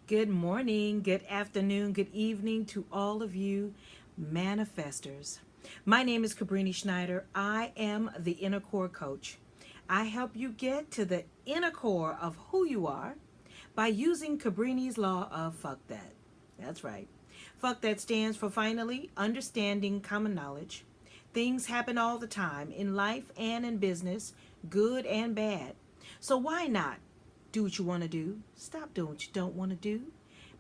Good morning, good afternoon, good evening to all of you manifestors. My name is Cabrini Schnyder. I am the InnerCore coach. I help you get to the inner core of who you are by using Cabrinis Law of Fuck That. That's right. Fuck That stands for finally understanding common knowledge. Things happen all the time in life and in business, good and bad. So why not do what you want to do? Stop doing what you don't want to do,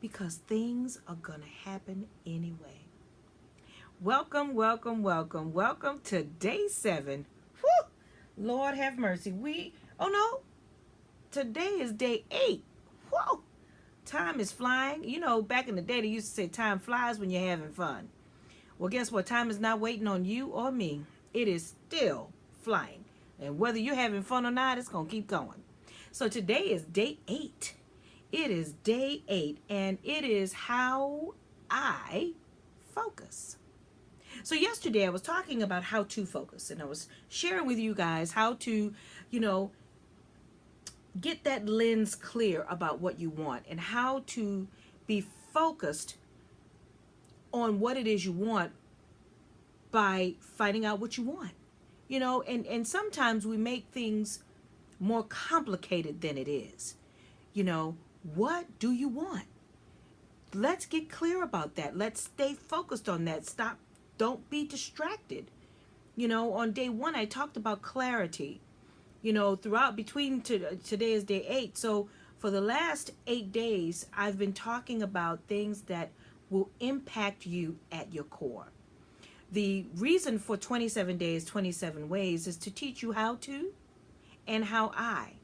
because things are going to happen anyway. Welcome to day 7. Whew! Lord have mercy. Today is day 8. Whoa! Time is flying. You know, back in the day, they used to say time flies when you're having fun. Well, guess what? Time is not waiting on you or me. It is still flying. And whether you're having fun or not, it's going to keep going. So today is day 8. It is day 8, and it is how I focus. So yesterday I was talking about how to focus, and I was sharing with you guys how to, get that lens clear about what you want and how to be focused on what it is you want by finding out what you want. And sometimes we make things more complicated than it is. What do you want? Let's get clear about that. Let's stay focused on that. Don't be distracted. On day 1, I talked about clarity. Between today is day 8. So for the last 8 days, I've been talking about things that will impact you at your core. The reason for 27 days, 27 ways is to teach you how to and how I.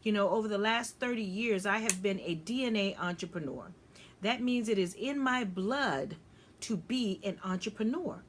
Over the last 30 years, I have been a DNA entrepreneur. That means it is in my blood to be an entrepreneur.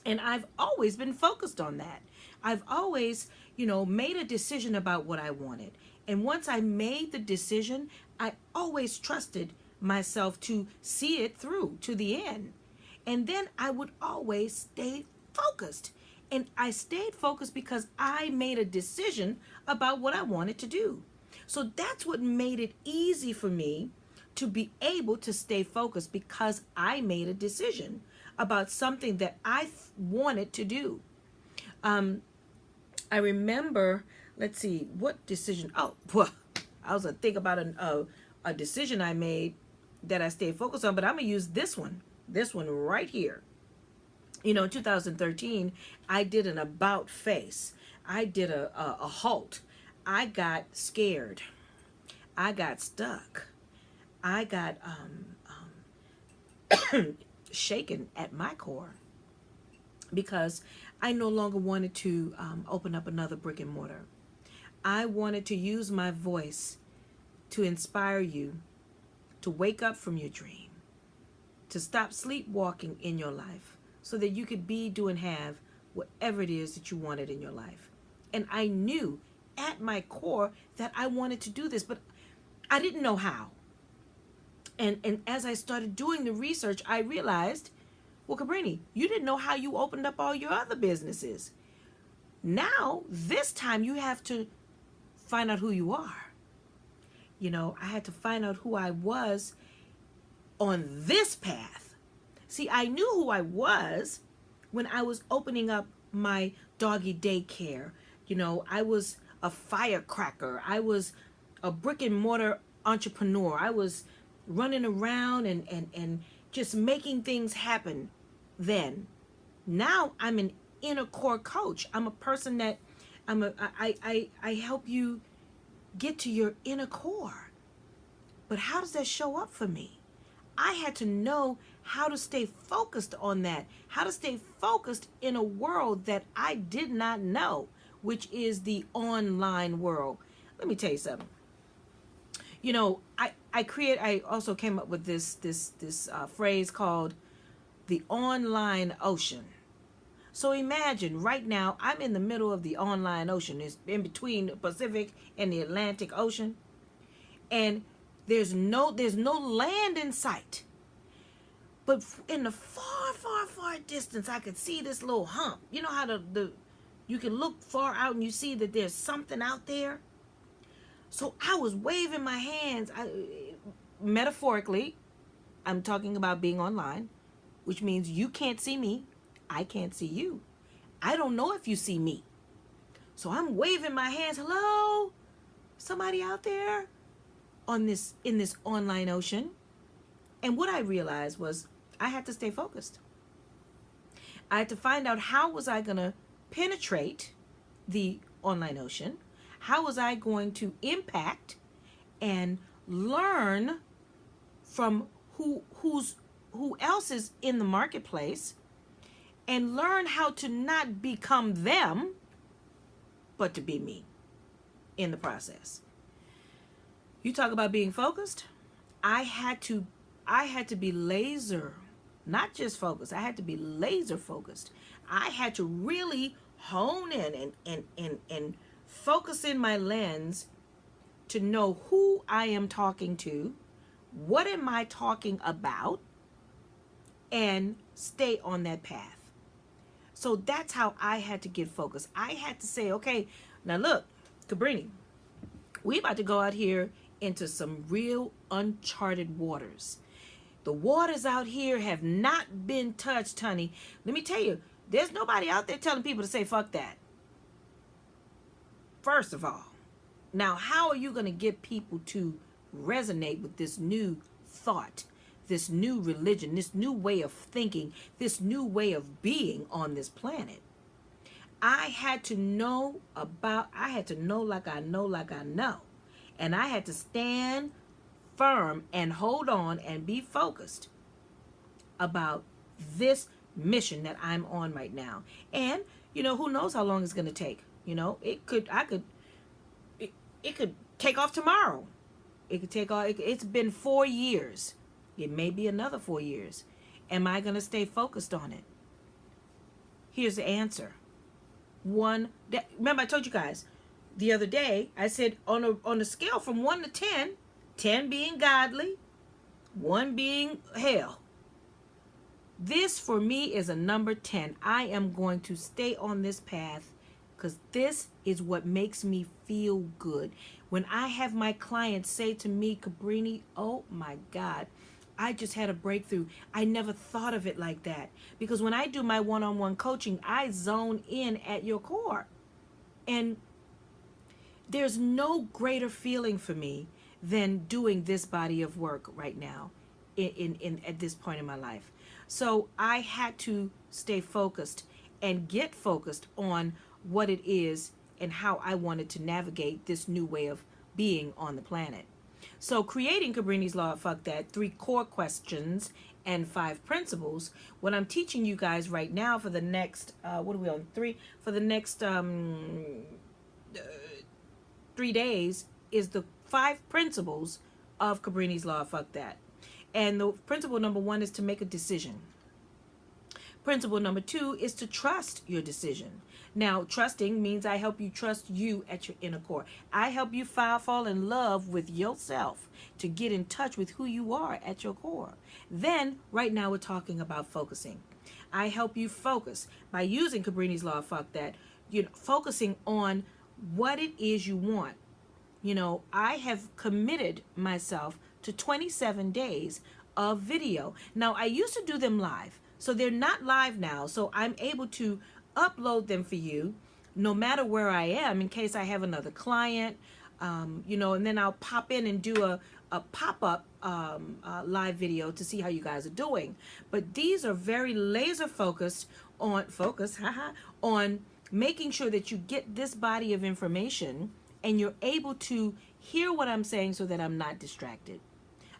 And I've always been focused on that. I've always, made a decision about what I wanted. And once I made the decision, I always trusted myself to see it through to the end. And then I would always stay focused. And I stayed focused because I made a decision about what I wanted to do. So that's what made it easy for me to be able to stay focused, because I made a decision about something that I wanted to do. I remember, let's see, what decision? Oh, well, I was thinking about a decision I made that I stayed focused on, but I'm going to use this one right here. In 2013, I did an about face. I did a halt. I got scared. I got stuck. I got shaken at my core, because I no longer wanted to open up another brick and mortar. I wanted to use my voice to inspire you to wake up from your dream, to stop sleepwalking in your life, so that you could be, do, and have whatever it is that you wanted in your life. And I knew at my core that I wanted to do this, but I didn't know how. And as I started doing the research, I realized, well, Cabrini, you didn't know how you opened up all your other businesses. Now, this time you have to find out who you are. I had to find out who I was on this path. See, I knew who I was when I was opening up my doggy daycare. I was a firecracker. I was a brick and mortar entrepreneur. I was running around and just making things happen then. Now I'm an inner core coach. I'm a person that I help you get to your inner core. But how does that show up for me? I had to know how to stay focused on that, how to stay focused in a world that I did not know, which is the online world. Let me tell you something. I also came up with this phrase called the online ocean. So imagine right now I'm in the middle of the online ocean. It's in between the Pacific and the Atlantic Ocean, and there's no land in sight. But in the far distance, I could see this little hump. You know how you can look far out and you see that there's something out there? So I was waving my hands. metaphorically, I'm talking about being online, which means you can't see me. I can't see you. I don't know if you see me. So I'm waving my hands. Hello? Somebody out there in this online ocean? And what I realized was I had to stay focused. I had to find out how was I going to penetrate the online ocean? How was I going to impact and learn from who else is in the marketplace, and learn how to not become them, but to be me in the process. You talk about being focused. I had to be laser, not just focused. I had to be laser focused. I had to really hone in and focus in my lens to know who I am talking to, what am I talking about, and stay on that path. So that's how I had to get focused. I had to say, okay, now look, Cabrini, we about to go out here into some real uncharted waters. The waters out here have not been touched, honey. Let me tell you, there's nobody out there telling people to say fuck that. First of all. Now, how are you going to get people to resonate with this new thought, this new religion, this new way of thinking, this new way of being on this planet? I had to know like I know. And I had to stand firm and hold on and be focused about this mission that I'm on right now. And, who knows how long it's going to take. It could take off tomorrow. It could take off. It's been 4 years. It may be another 4 years. Am I going to stay focused on it? Here's the answer. Remember I told you guys the other day, I said on a scale from 1 to 10, 10 being godly, 1 being hell. This for me is a number 10. I am going to stay on this path because this is what makes me feel good. When I have my clients say to me, Cabrini, oh my God, I just had a breakthrough. I never thought of it like that. Because when I do my one-on-one coaching, I zone in at your core. And there's no greater feeling for me than doing this body of work right now in at this point in my life. So I had to stay focused and get focused on what it is and how I wanted to navigate this new way of being on the planet. So creating Cabrini's Law, fuck that, 3 core questions and 5 principles. What I'm teaching you guys right now for the next, what are we on, 3? For the next 3 days is the 5 principles of Cabrini's Law, fuck that. And the principle number 1 is to make a decision. Principle number 2 is to trust your decision. Now, trusting means I help you trust you at your inner core. I help you fall in love with yourself to get in touch with who you are at your core. Then, right now, we're talking about focusing. I help you focus by using Cabrini's Law, fuck that, focusing on what it is you want. I have committed myself to 27 days of video. Now, I used to do them live. So they're not live now. So I'm able to upload them for you no matter where I am in case I have another client, and then I'll pop in and do a pop-up live video to see how you guys are doing. But these are very laser focused on making sure that you get this body of information and you're able to hear what I'm saying so that I'm not distracted.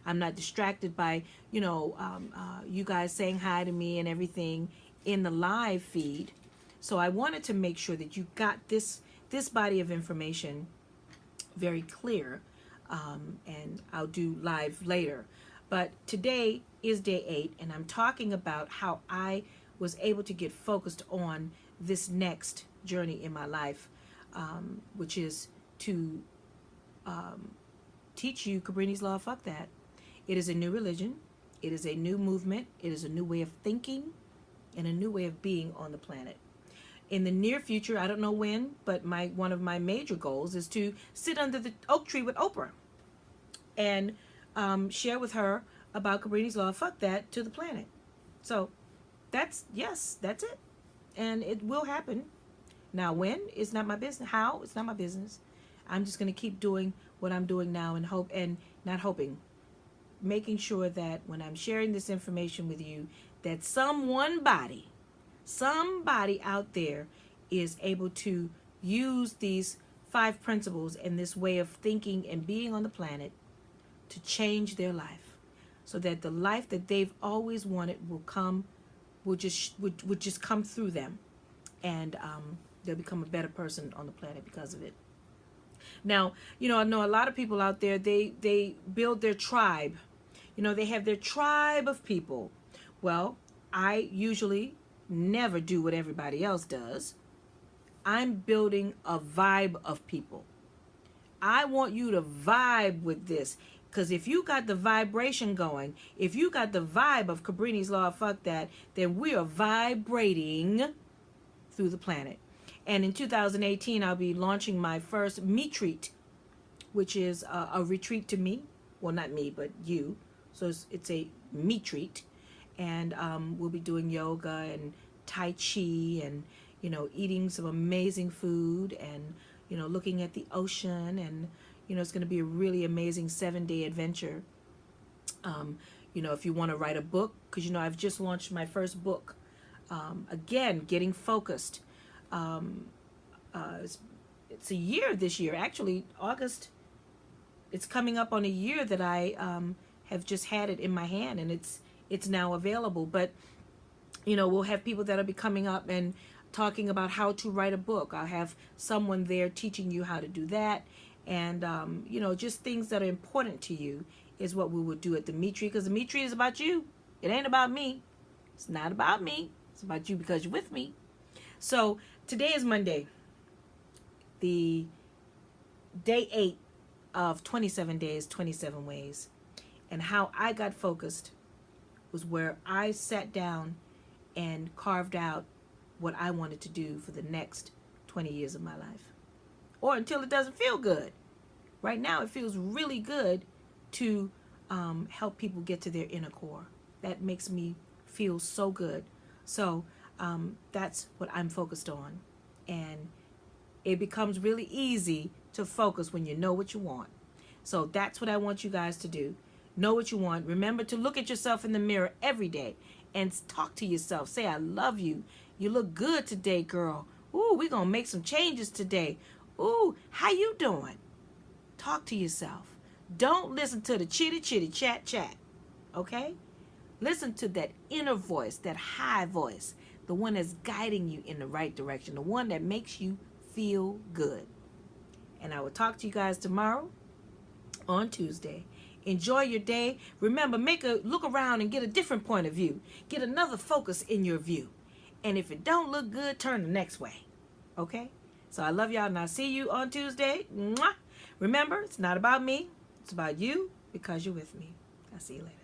I'm not distracted by, you guys saying hi to me and everything in the live feed. So I wanted to make sure that you got this body of information very clear, and I'll do live later. But today is day 8, and I'm talking about how I was able to get focused on this next journey in my life, which is to teach you Cabrini's Law, fuck that. It is a new religion. It is a new movement. It is a new way of thinking and a new way of being on the planet. In the near future, I don't know when, but one of my major goals is to sit under the oak tree with Oprah and share with her about Cabrini's Law, fuck that, to the planet. So that's it. And it will happen. Now when, it's not my business. How, it's not my business. I'm just going to keep doing what I'm doing now and making sure that when I'm sharing this information with you, that somebody out there is able to use these 5 principles and this way of thinking and being on the planet to change their life, so that the life that they've always wanted will just come through them, and they'll become a better person on the planet because of it. Now, I know a lot of people out there, they build their tribe. They have their tribe of people. Well, I usually never do what everybody else does. I'm building a vibe of people. I want you to vibe with this. Because if you got the vibration going, if you got the vibe of Cabrini's Law, fuck that, then we are vibrating through the planet. And in 2018, I'll be launching my first Metreat, which is a retreat to me. Well, not me, but you. So it's a Metreat. And we'll be doing yoga and Tai Chi and, eating some amazing food and, looking at the ocean. And, it's going to be a really amazing 7-day adventure. If you want to write a book, because, I've just launched my first book. Again, getting focused. It's a year this year. Actually, August, it's coming up on a year that I have just had it in my hand, and it's now available. But, we'll have people that'll be coming up and talking about how to write a book. I'll have someone there teaching you how to do that. And, just things that are important to you is what we will do at the Metreat, because the Metreat is about you. It ain't about me. It's not about me. It's about you because you're with me. So today is Monday, the day 8 of 27 days, 27 ways. And how I got focused was where I sat down and carved out what I wanted to do for the next 20 years of my life. Or until it doesn't feel good. Right now it feels really good to help people get to their inner core. That makes me feel so good. So that's what I'm focused on. And it becomes really easy to focus when you know what you want. So that's what I want you guys to do. Know what you want. Remember to look at yourself in the mirror every day and talk to yourself. Say, I love you. You look good today, girl. Ooh, we're going to make some changes today. Ooh, how you doing? Talk to yourself. Don't listen to the chitty chat. Okay? Listen to that inner voice, that high voice, the one that's guiding you in the right direction, the one that makes you feel good. And I will talk to you guys tomorrow on Tuesday. Enjoy your day. Remember, look around and get a different point of view. Get another focus in your view. And if it don't look good, turn the next way. Okay? So I love y'all, and I'll see you on Tuesday. Mwah! Remember, it's not about me. It's about you because you're with me. I'll see you later.